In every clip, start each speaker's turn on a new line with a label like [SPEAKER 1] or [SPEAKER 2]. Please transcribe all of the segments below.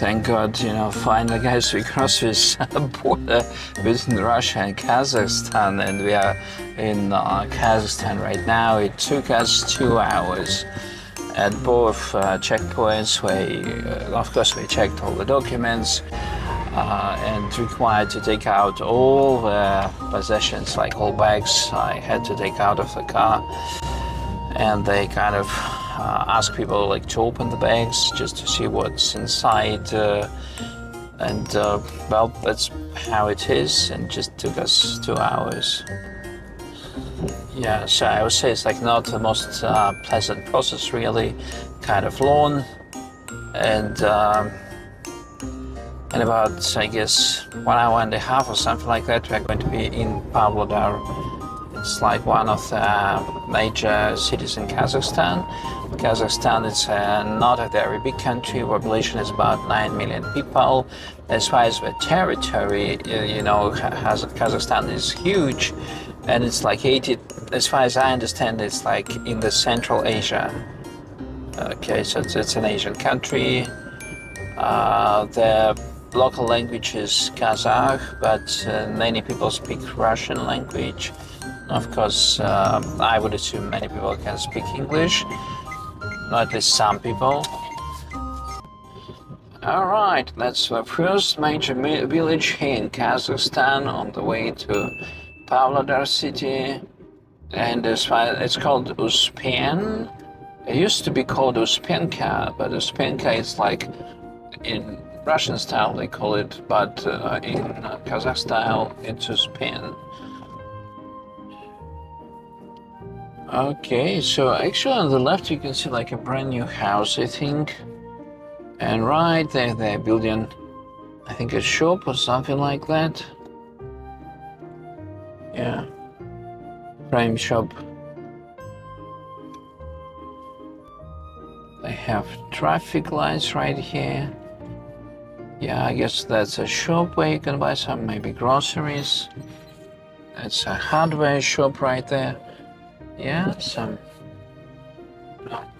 [SPEAKER 1] thank God, finally guys, we crossed this border between Russia and Kazakhstan, and we are in Kazakhstan right now. It took us 2 hours at both checkpoints where, of course, we checked all the documents and required to take out all the possessions, like all bags I had to take out of the car. And they kind of ask people like to open the bags just to see what's inside, well, that's how it is, and just took us 2 hours. Yeah, so I would say it's like not the most pleasant process, really, kind of long, and in about, I guess, 1 hour and a half or something like that, we're going to be in Pavlodar. It's like one of the major cities in Kazakhstan. Kazakhstan is not a very big country. Population is about 9 million people. As far as the territory, Kazakhstan is huge, and it's like 80. As far as I understand, it's like in the Central Asia. Okay, so it's an Asian country. The local language is Kazakh, but many people speak Russian language. Of course, I would assume many people can speak English, or at least some people. All right, that's the first major village here in Kazakhstan on the way to Pavlodar city, and it's called Uspen. It used to be called Uspenka, but Uspenka is like in Russian style they call it, but in Kazakh style it's Uspen. Okay, so actually on the left you can see like a brand new house, I think. And right there they're building, I think, a shop or something like that. Yeah, frame shop. They have traffic lights right here. Yeah, I guess that's a shop where you can buy some maybe groceries. That's a hardware shop right there. Yeah, some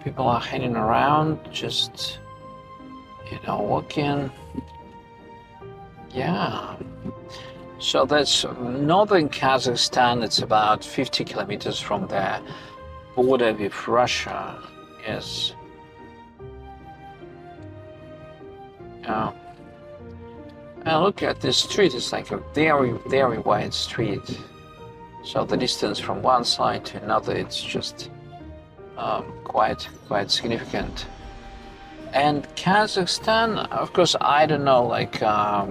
[SPEAKER 1] people are hanging around, just, walking. Yeah. So that's northern Kazakhstan. It's about 50 kilometers from the border with Russia. Yes. Yeah. And look at this street. It's like a very, very wide street. So the distance from one side to another, it's just quite significant. And Kazakhstan, of course, I don't know like how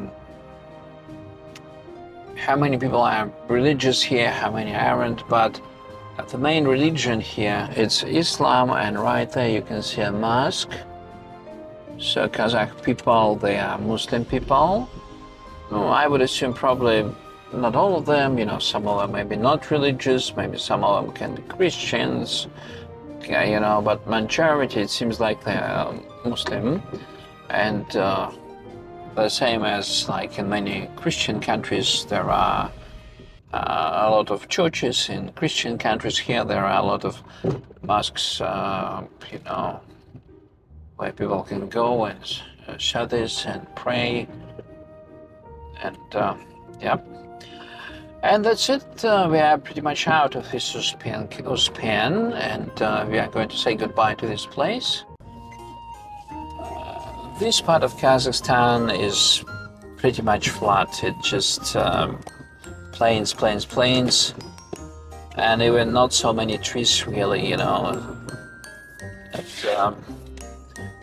[SPEAKER 1] many people are religious here, how many aren't, but the main religion here it's Islam, and right there you can see a mosque. So Kazakh people, they are Muslim people. I would assume probably not all of them, some of them maybe not religious, maybe some of them can be Christians, but majority it seems like they're Muslim. And the same as like in many Christian countries, there are a lot of churches in Christian countries. Here there are a lot of mosques, where people can go and shadis and pray. And yep. And that's it. We are pretty much out of this Uspen, and we are going to say goodbye to this place. This part of Kazakhstan is pretty much flat. It's just plains, and even not so many trees really,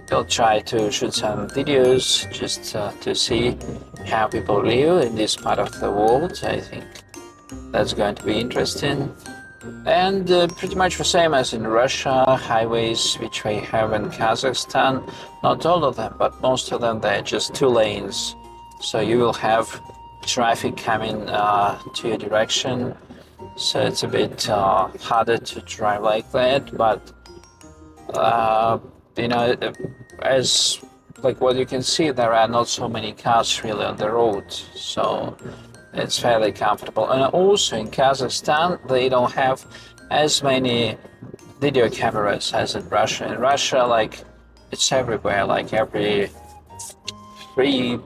[SPEAKER 1] We'll try to shoot some videos just to see how people live in this part of the world. I think that's going to be interesting. And pretty much the same as in Russia, highways which we have in Kazakhstan, not all of them, but most of them, they're just 2 lanes. So you will have traffic coming to your direction. So it's a bit harder to drive like that, but as like what you can see, there are not so many cars really on the road, so it's fairly comfortable. And also in Kazakhstan, they don't have as many video cameras as in Russia. In Russia, like, it's everywhere, like every 3,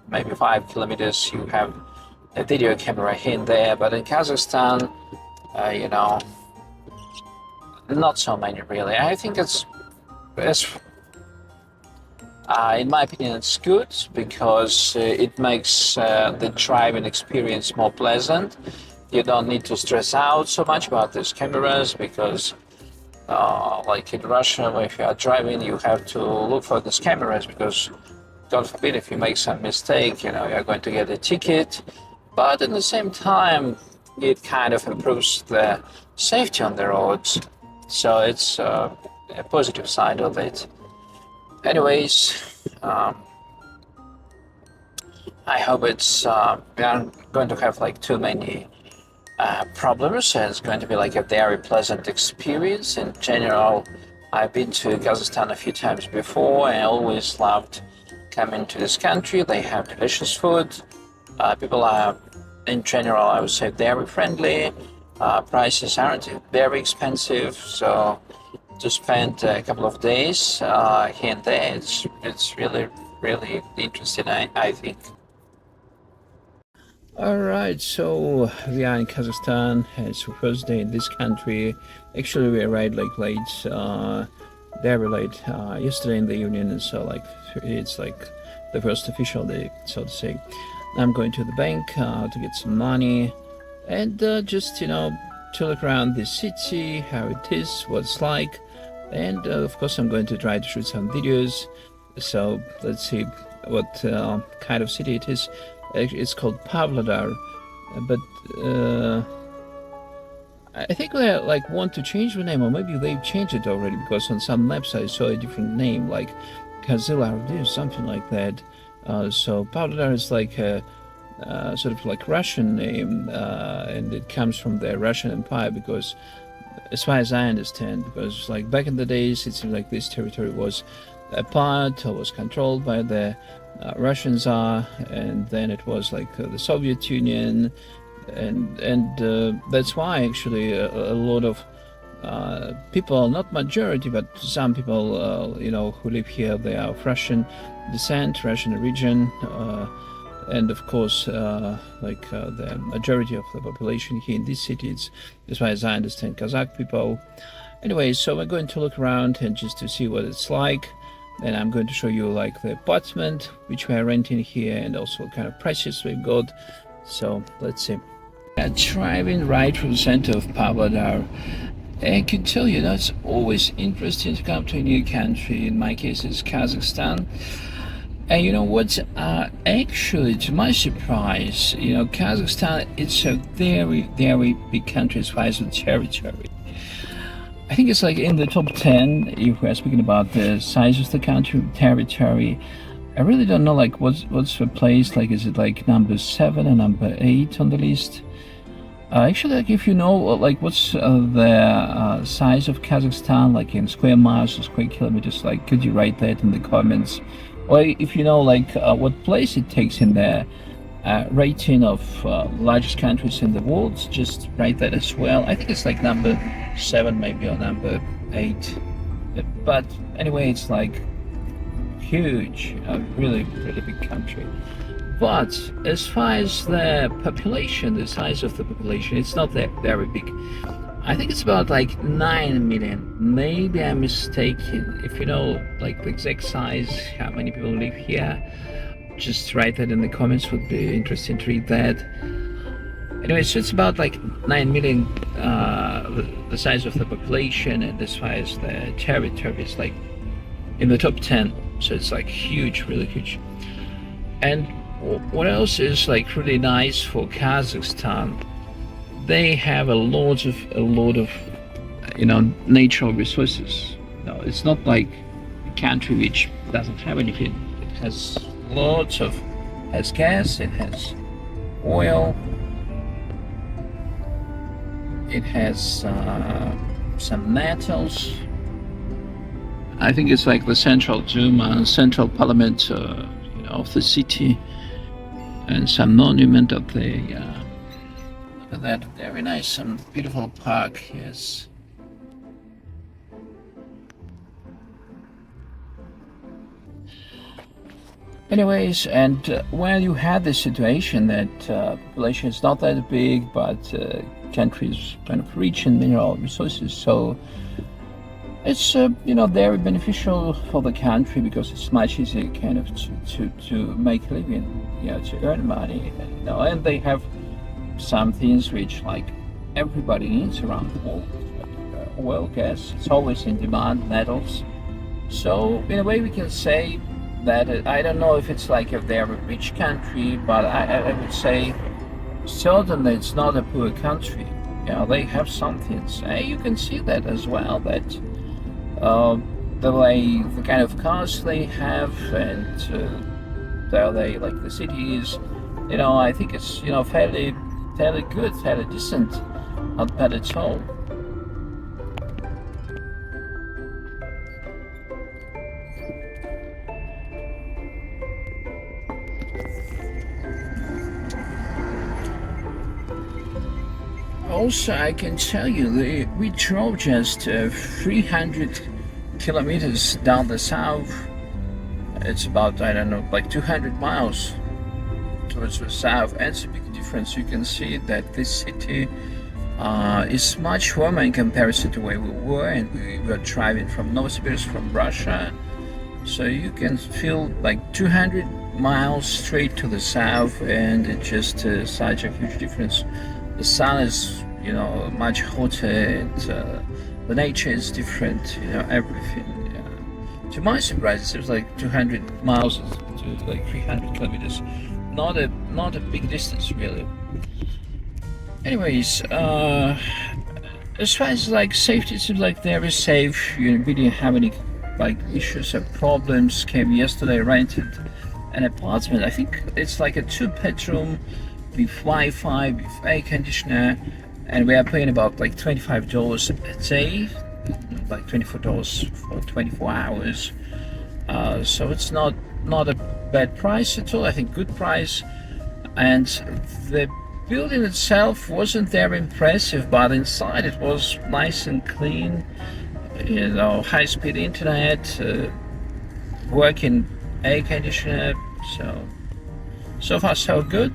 [SPEAKER 1] maybe 5 kilometers, you have a video camera here and there. But in Kazakhstan, you know, not so many really. I think it's in my opinion, it's good because it makes the driving experience more pleasant. You don't need to stress out so much about these cameras because, like in Russia, if you are driving, you have to look for these cameras because, God forbid, if you make some mistake, you know, you're going to get a ticket. But at the same time, it kind of improves the safety on the roads. So it's a positive side of it. Anyways, I hope we aren't going to have like too many problems. It's going to be like a very pleasant experience. In general, I've been to Kazakhstan a few times before. I always loved coming to this country. They have delicious food. People are, in general, I would say, very friendly. Prices aren't very expensive, so to spend a couple of days here and there, it's really interesting, I think. All right, so we are in Kazakhstan. It's the first day in this country. Actually, we arrived like late, very late yesterday in the evening, and so like it's like the first official day, so to say. I'm going to the bank to get some money and just to look around the city, how it is, what it's like, and of course I'm going to try to shoot some videos. So let's see what kind of city it is. It's called Pavlodar, but I think they like want to change the name, or maybe they've changed it already, because on some maps I saw a different name, like Kazilar or something like that. So Pavlodar is like a sort of like Russian name, and it comes from the Russian Empire, because as far as I understand, because like back in the days, it seemed like this territory was a part or was controlled by the Russian Tsar, and then it was like the Soviet Union, and that's why actually a lot of people, not majority, but some people, who live here, they are of Russian descent, Russian origin, and of course, the majority of the population here in this city, it's, as far as I understand, Kazakh people. Anyway, so we're going to look around and just to see what it's like. And I'm going to show you like the apartment which we are renting here, and also what kind of prices we've got. So let's see. Driving right through the center of Pavlodar. I can tell you that's always interesting to come to a new country. In my case, it's Kazakhstan. And you know what? Actually, to my surprise, Kazakhstan, it's a very, very big country as far as the territory. I think it's like in the top 10 if we're speaking about the size of the country, territory. I really don't know like what's the place, like is it like number 7 or number 8 on the list? Actually, like if you know like what's the size of Kazakhstan, like in square miles or square kilometers, like could you write that in the comments? Or if you know like what place it takes in the rating of largest countries in the world, just write that as well. I think it's like number 7 maybe, or number 8, but anyway, it's like huge, a really big country. But as far as the population, the size of the population, it's not that very big. I think it's about like 9 million. Maybe I'm mistaken. If you know like the exact size, how many people live here, just write that in the comments. Would be interesting to read that. Anyway, so it's about like 9 million, the size of the population, and as far as the territory is like in the top 10. So it's like huge, really huge. And what else is like really nice for Kazakhstan? They have a lot of natural resources. No, it's not like a country which doesn't have anything. It has has gas, it has oil, it has some metals. I think it's like the central Duma, central parliament of the city, and some monument of the look at that, very nice, some beautiful park. Yes. Anyways, and when you had this situation that population is not that big, but country is kind of rich in mineral resources, so it's very beneficial for the country because it's much easier kind of to make a living, to earn money, and they have some things which like everybody needs around the world, like oil, gas. It's always in demand, metals. So in a way, we can say that I don't know if it's like if they're a rich country, but I would say certainly it's not a poor country. They have some things. You can see that as well. That the kind of cars they have, and they like the cities. I think it's fairly good, fairly decent, not bad at all. Also, I can tell you, we drove just 300 kilometers down the south. It's about, I don't know, like 200 miles towards the south, and it's a big difference. You can see that this city is much warmer in comparison to where we were, and we were driving from Novosibirsk, from Russia. So you can feel like 200 miles straight to the south, and it's just such a huge difference. The sun is, much hotter, and the nature is different, everything. To my surprise, it seems like 200 miles to like 300 kilometers. Not a big distance, really. Anyways, as far as like safety, it seems like they're very safe. We didn't have any like issues or problems. Came yesterday, rented an apartment. I think it's like a 2-bedroom with Wi-Fi, with air conditioner, and we are paying about like $25 a day, like $24 for 24 hours. So it's not a bad price at all. I think good price. And the building itself wasn't that impressive, but inside it was nice and clean. High-speed internet, working air conditioner. So far so good.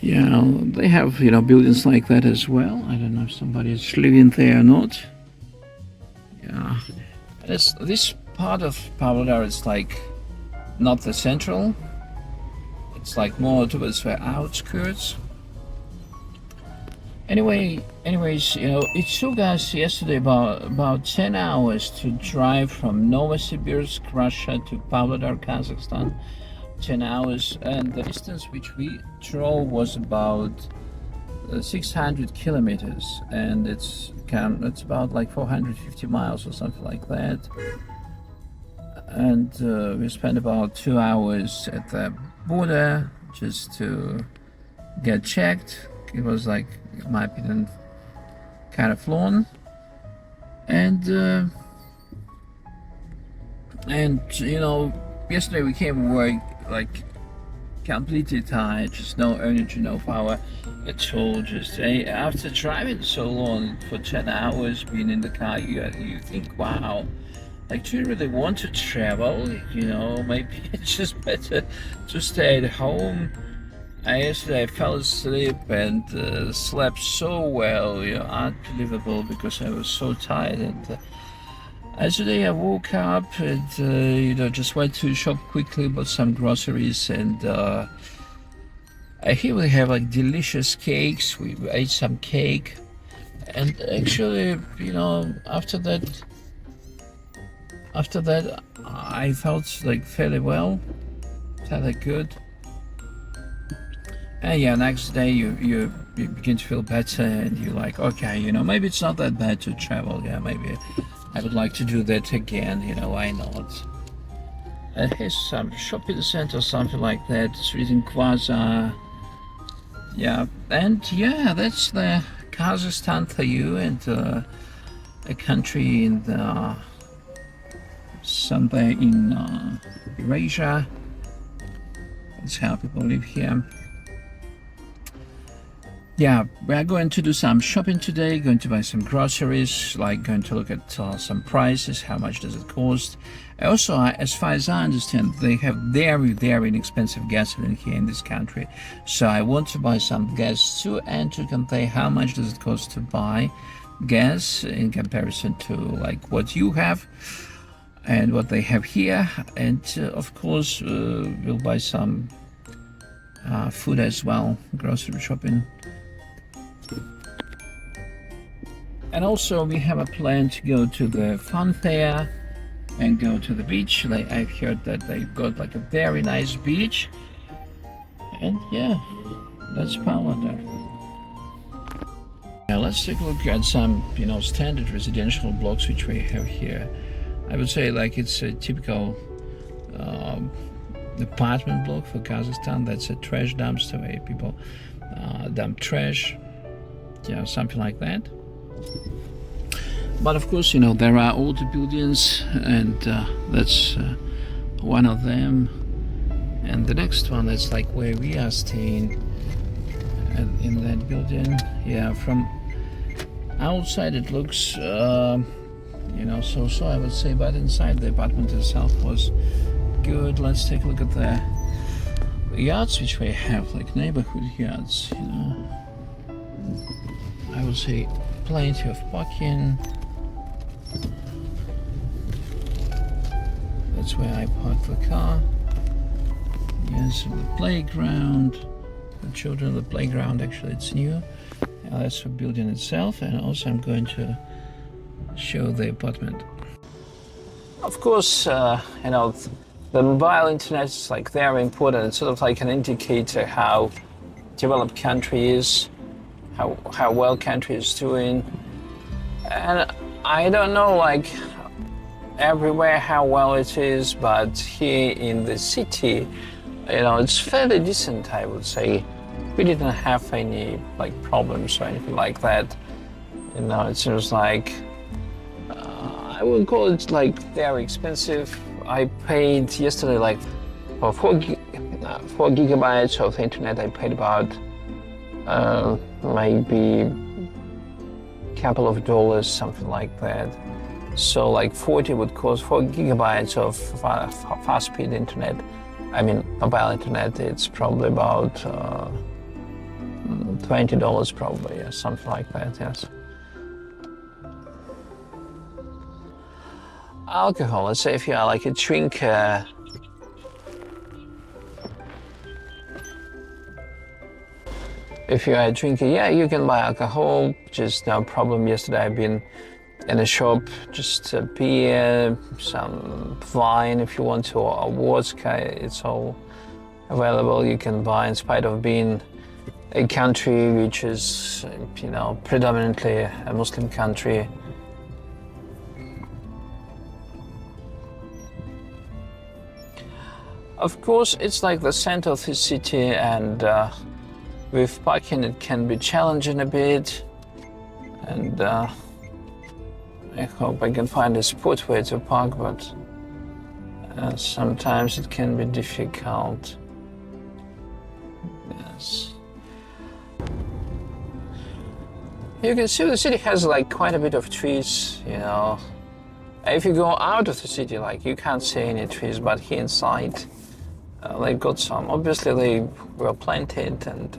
[SPEAKER 1] Yeah, they have buildings like that as well. I don't know if somebody is living there or not. Yeah, this part of Pavlodar is like not the central. It's like more towards the outskirts. Anyways, it took us yesterday about 10 hours to drive from Novosibirsk, Russia, to Pavlodar, Kazakhstan. 10 hours, and the distance which we drove was about 600 kilometers, and it's about like 450 miles or something like that. And we spent about 2 hours at the border just to get checked. It was like, in my opinion, kind of long, and yesterday we came work like completely tired, just no energy, no power at all. Just after driving so long for 10 hours, being in the car, you think, wow, like, do you really want to travel? Maybe it's just better to stay at home. Yesterday I fell asleep and slept so well, unbelievable, because I was so tired. And today I woke up and just went to shop quickly, bought some groceries, and here we have like delicious cakes. We ate some cake, and actually, after that I felt like fairly well, fairly good. And next day you begin to feel better, and you're like, okay, maybe it's not that bad to travel. Maybe I would like to do that again, why not? Here's some shopping center, something like that. It's written Quasar. And that's the Kazakhstan for you, and a country in somewhere in Eurasia. That's how people live here. Yeah, we are going to do some shopping today, going to buy some groceries, like going to look at some prices, how much does it cost. Also, as far as I understand, they have very, very inexpensive gasoline here in this country. So I want to buy some gas too, and to compare how much does it cost to buy gas in comparison to like what you have and what they have here. And of course, we'll buy some food as well, grocery shopping. And also we have a plan to go to the fun fair and go to the beach. I've heard that they've got like a very nice beach. And yeah, that's Palanda. Now let's take a look at some, standard residential blocks which we have here. I would say like it's a typical apartment block for Kazakhstan. That's a trash dumpster where people dump trash, something like that. But of course, there are older buildings, and that's one of them. And the next one, that's like where we are staying, in that building. Yeah, from outside it looks, so I would say, but inside the apartment itself was good. Let's take a look at the yards which we have, like neighborhood yards. I would say plenty of parking. That's where I parked the car. Yes, the playground. The children, the playground, actually it's new. That's the building itself, and also I'm going to show the apartment. Of course, the mobile internet is like very important. It's sort of like an indicator how developed country is, how well country is doing. And I don't know like everywhere how well it is, but here in the city, it's fairly decent, I would say. We didn't have any like problems or anything like that. It seems like I would call it like very expensive. I paid yesterday like for 4 gigabytes of internet. I paid about maybe couple of dollars, something like that. So like 40 would cost 4 gigabytes of fast-speed internet. I mean mobile internet. It's probably about $20 probably, yeah, something like that. Yes. Alcohol. Let's say if you are like a drinker. If you are a drinker, yeah, you can buy alcohol, just no problem. Yesterday I've been in a shop, just beer, some wine if you want to, or vodka, it's all available. You can buy in spite of being a country which is, predominantly a Muslim country. Of course, it's like the center of the city, and with parking it can be challenging a bit, and I hope I can find a spot where to park, but sometimes it can be difficult. Yes. You can see the city has like quite a bit of trees, If you go out of the city, like you can't see any trees, but here inside they've got some. Obviously they were planted, and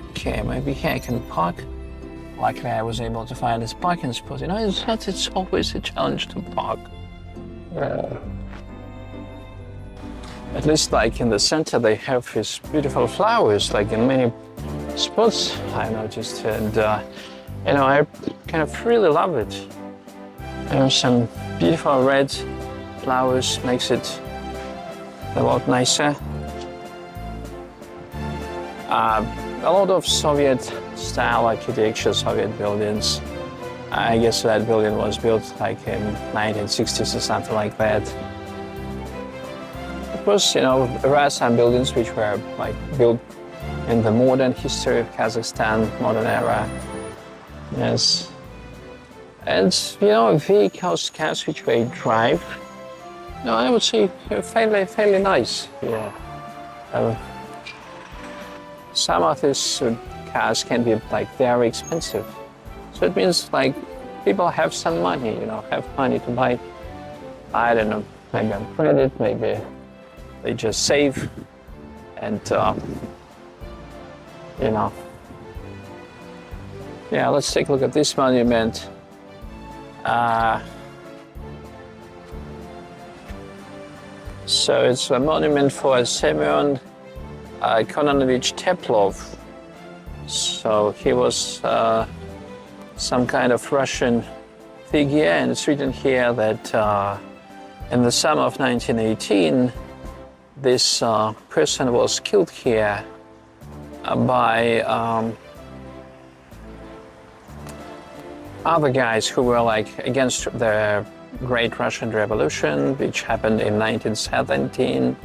[SPEAKER 1] okay, maybe here I can park. Luckily I was able to find this parking spot. It's always a challenge to park. At least like in the center they have these beautiful flowers, like in many spots I noticed, and I kind of really love it. Some beautiful red flowers makes it a lot nicer. A lot of Soviet-style architecture, Soviet buildings. I guess that building was built like in 1960s or something like that. Of course, there are some buildings which were like built in the modern history of Kazakhstan, modern era. Yes. And vehicles, cars which we drive, No, I would say fairly nice. Yeah. Uh, some of these cars can be like very expensive. So it means like people have some money, have money to buy, I don't know, maybe on credit, maybe they just save and, yeah, let's take a look at this monument. So it's a monument for Semyon Kononovich Teplov. So he was some kind of Russian figure, and it's written here that in the summer of 1918, this person was killed here by other guys who were like against the Great Russian Revolution, which happened in 1917.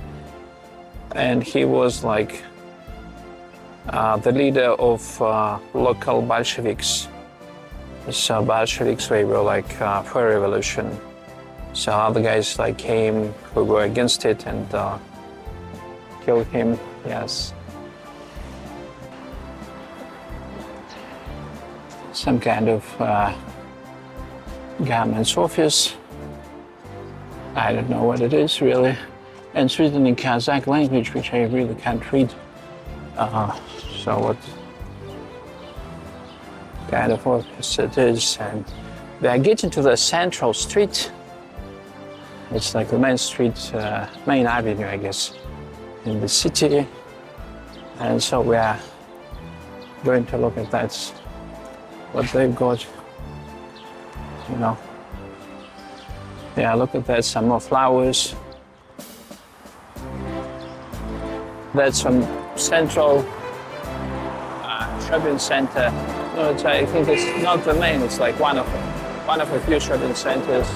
[SPEAKER 1] And he was like the leader of local Bolsheviks. So Bolsheviks, they were like for revolution. So other guys like came who were against it and killed him. Yes. Some kind of government's office. I don't know what it is really. And it's written in Kazakh language, which I really can't read. So what kind of office it is. And we are getting to the central street. It's like the main street, main avenue, I guess, in the city. And so we are going to look at that, what they've got, Yeah, look at that, some more flowers. That's some central shopping center. No, I think it's not the main. It's like one of a few shopping centers.